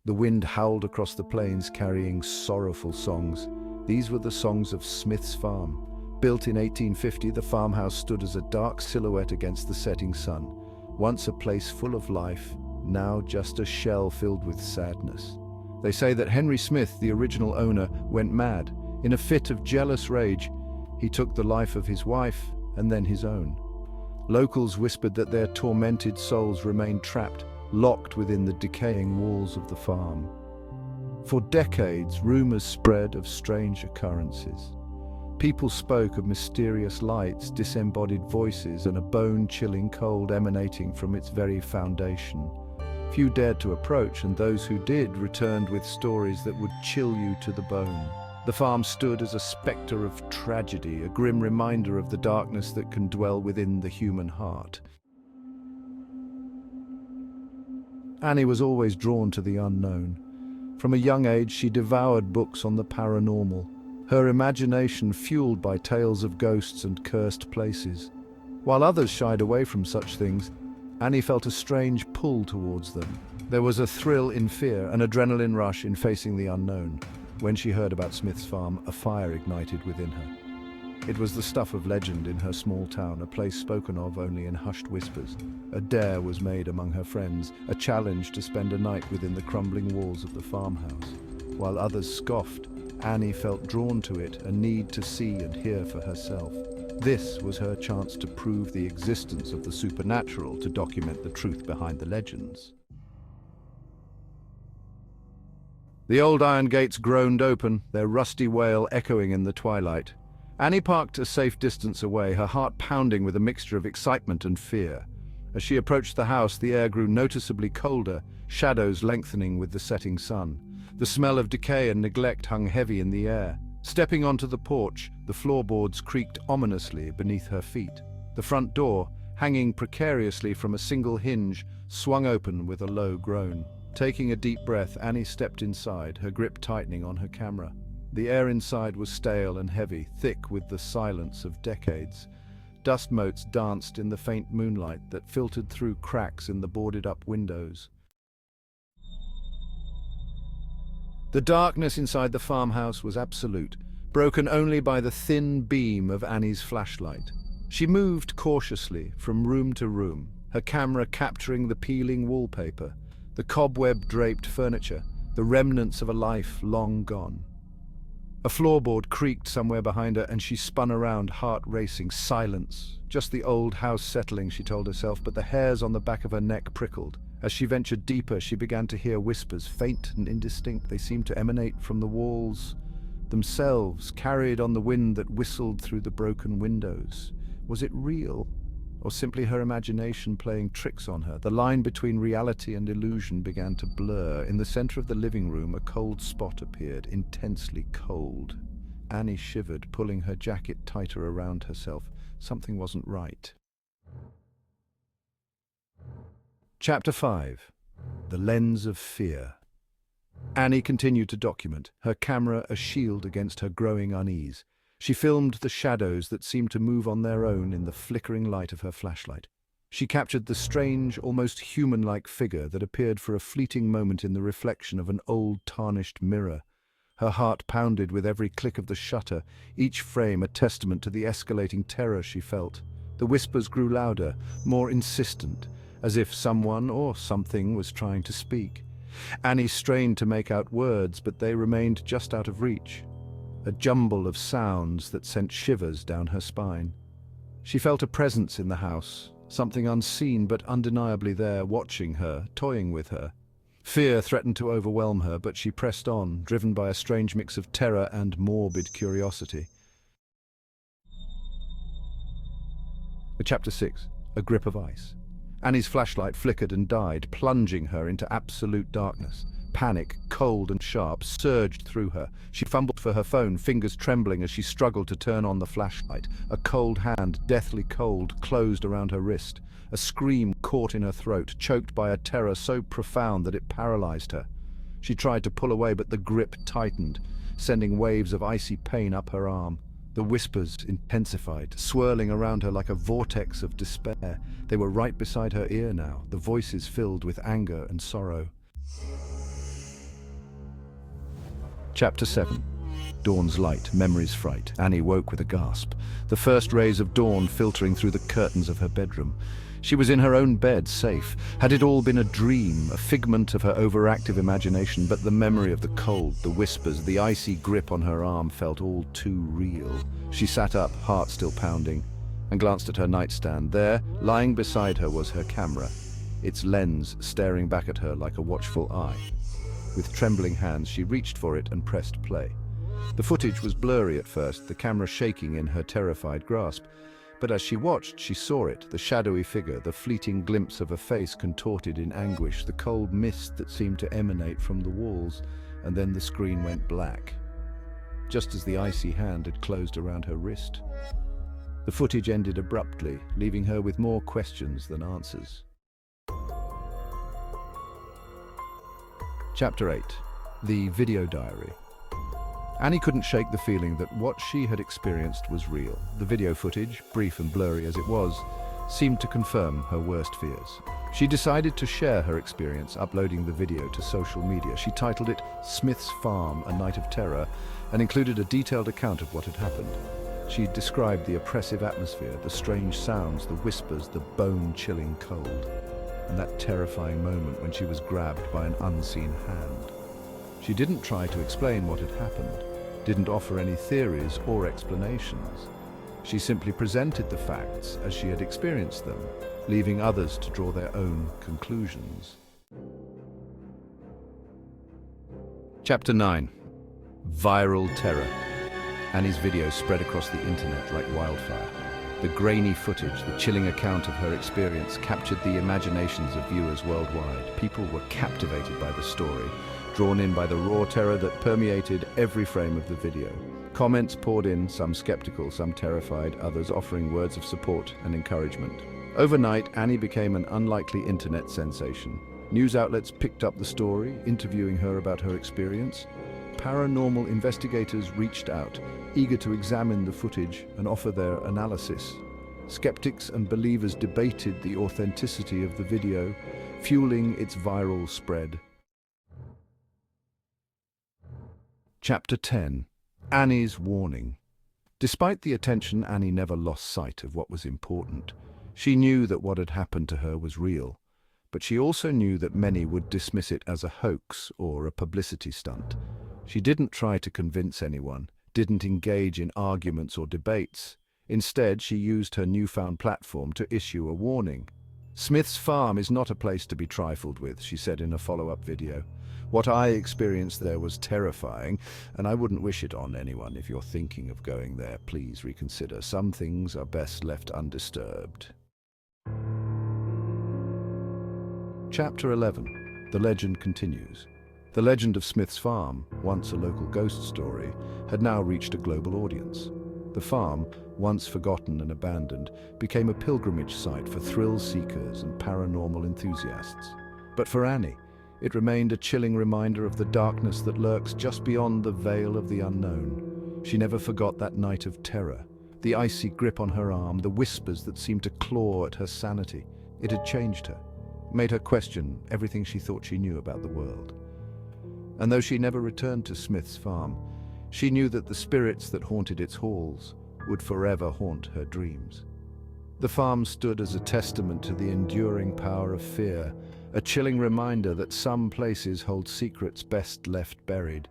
The wind howled across the plains carrying sorrowful songs. These were the songs of Smith's farm. Built in 1850, the farmhouse stood as a dark silhouette against the setting sun. Once a place full of life, now just a shell filled with sadness. They say that Henry Smith, the original owner, went mad. In a fit of jealous rage, he took the life of his wife and then his own. Locals whispered that their tormented souls remained trapped, locked within the decaying walls of the farm. For decades, rumors spread of strange occurrences. People spoke of mysterious lights, disembodied voices, and a bone-chilling cold emanating from its very foundation. Few dared to approach, and those who did returned with stories that would chill you to the bone. The farm stood as a spectre of tragedy, a grim reminder of the darkness that can dwell within the human heart. Annie was always drawn to the unknown. From a young age, she devoured books on the paranormal, her imagination fueled by tales of ghosts and cursed places. While others shied away from such things, Annie felt a strange pull towards them. There was a thrill in fear, an adrenaline rush in facing the unknown. When she heard about Smith's farm, a fire ignited within her. It was the stuff of legend in her small town, a place spoken of only in hushed whispers. A dare was made among her friends, a challenge to spend a night within the crumbling walls of the farmhouse. While others scoffed, Annie felt drawn to it, a need to see and hear for herself. This was her chance to prove the existence of the supernatural, to document the truth behind the legends. The old iron gates groaned open, their rusty wail echoing in the twilight. Annie parked a safe distance away, her heart pounding with a mixture of excitement and fear. As she approached the house, the air grew noticeably colder, shadows lengthening with the setting sun. The smell of decay and neglect hung heavy in the air. Stepping onto the porch, the floorboards creaked ominously beneath her feet. The front door, hanging precariously from a single hinge, swung open with a low groan. Taking a deep breath, Annie stepped inside, her grip tightening on her camera. The air inside was stale and heavy, thick with the silence of decades. Dust motes danced in the faint moonlight that filtered through cracks in the boarded-up windows. The darkness inside the farmhouse was absolute, broken only by the thin beam of Annie's flashlight. She moved cautiously from room to room, her camera capturing the peeling wallpaper, the cobweb-draped furniture, the remnants of a life long gone. A floorboard creaked somewhere behind her, and she spun around, heart racing. Silence. Just the old house settling, she told herself, but the hairs on the back of her neck prickled. As she ventured deeper, she began to hear whispers, faint and indistinct. They seemed to emanate from the walls themselves, carried on the wind that whistled through the broken windows. Was it real? Or simply her imagination playing tricks on her? The line between reality and illusion began to blur. In the center of the living room, a cold spot appeared, intensely cold. Annie shivered, pulling her jacket tighter around herself. Something wasn't right. Chapter 5. The Lens of Fear. Annie continued to document, her camera a shield against her growing unease. She filmed the shadows that seemed to move on their own in the flickering light of her flashlight. She captured the strange, almost human-like figure that appeared for a fleeting moment in the reflection of an old, tarnished mirror. Her heart pounded with every click of the shutter, each frame a testament to the escalating terror she felt. The whispers grew louder, more insistent, as if someone or something was trying to speak. Annie strained to make out words, but they remained just out of reach. A jumble of sounds that sent shivers down her spine. She felt a presence in the house, something unseen but undeniably there, watching her, toying with her. Fear threatened to overwhelm her, but she pressed on, driven by a strange mix of terror and morbid curiosity. Chapter 6. A Grip of Ice. Annie's flashlight flickered and died, plunging her into absolute darkness. Panic, cold and sharp, surged through her. She fumbled for her phone, fingers trembling as she struggled to turn on the flashlight. A cold hand, deathly cold, closed around her wrist. A scream caught in her throat, choked by a terror so profound that it paralyzed her. She tried to pull away, but the grip tightened, sending waves of icy pain up her arm. The whispers intensified, swirling around her like a vortex of despair. They were right beside her ear now, the voices filled with anger and sorrow. Chapter 7. Dawn's light, memories fright. Annie woke with a gasp, the first rays of dawn filtering through the curtains of her bedroom. She was in her own bed, safe. Had it all been a dream, a figment of her overactive imagination? But the memory of the cold, the whispers, the icy grip on her arm felt all too real. She sat up, heart still pounding, and glanced at her nightstand. There, lying beside her, was her camera, its lens staring back at her like a watchful eye. With trembling hands, she reached for it and pressed play. The footage was blurry at first, the camera shaking in her terrified grasp. But as she watched, she saw it, the shadowy figure, the fleeting glimpse of a face contorted in anguish, the cold mist that seemed to emanate from the walls, and then the screen went black, just as the icy hand had closed around her wrist. The footage ended abruptly, leaving her with more questions than answers. Chapter 8. The Video Diary. Annie couldn't shake the feeling that what she had experienced was real. The video footage, brief and blurry as it was, seemed to confirm her worst fears. She decided to share her experience, uploading the video to social media. She titled it "Smith's Farm, A Night of Terror," and included a detailed account of what had happened. She described the oppressive atmosphere, the strange sounds, the whispers, the bone-chilling cold, and that terrifying moment when she was grabbed by an unseen hand. She didn't try to explain what had happened, didn't offer any theories or explanations. She simply presented the facts as she had experienced them, leaving others to draw their own conclusions. Chapter 9. Viral Terror. Annie's video spread across the internet like wildfire. The grainy footage, the chilling account of her experience, captured the imaginations of viewers worldwide. People were captivated by the story, drawn in by the raw terror that permeated every frame of the video. Comments poured in, some skeptical, some terrified, others offering words of support and encouragement. Overnight, Annie became an unlikely internet sensation. News outlets picked up the story, interviewing her about her experience. Paranormal investigators reached out, eager to examine the footage and offer their analysis. Skeptics and believers debated the authenticity of the video, fueling its viral spread. Chapter 10. Annie's Warning. Despite the attention, Annie never lost sight of what was important. She knew that what had happened to her was real, but she also knew that many would dismiss it as a hoax or a publicity stunt. She didn't try to convince anyone, didn't engage in arguments or debates. Instead, she used her newfound platform to issue a warning. "Smith's Farm is not a place to be trifled with," she said in a follow-up video. "What I experienced there was terrifying, and I wouldn't wish it on anyone. If you're thinking of going there, please reconsider. Some things are best left undisturbed." Chapter 11. The Legend Continues. The legend of Smith's Farm, once a local ghost story, had now reached a global audience. The farm, once forgotten and abandoned, became a pilgrimage site for thrill seekers and paranormal enthusiasts. But for Annie, it remained a chilling reminder of the darkness that lurks just beyond the veil of the unknown. She never forgot that night of terror, the icy grip on her arm, the whispers that seemed to claw at her sanity. It had changed her, made her question everything she thought she knew about the world. And though she never returned to Smith's Farm, she knew that the spirits that haunted its halls would forever haunt her dreams. The farm stood as a testament to the enduring power of fear, a chilling reminder that some places hold secrets best left buried.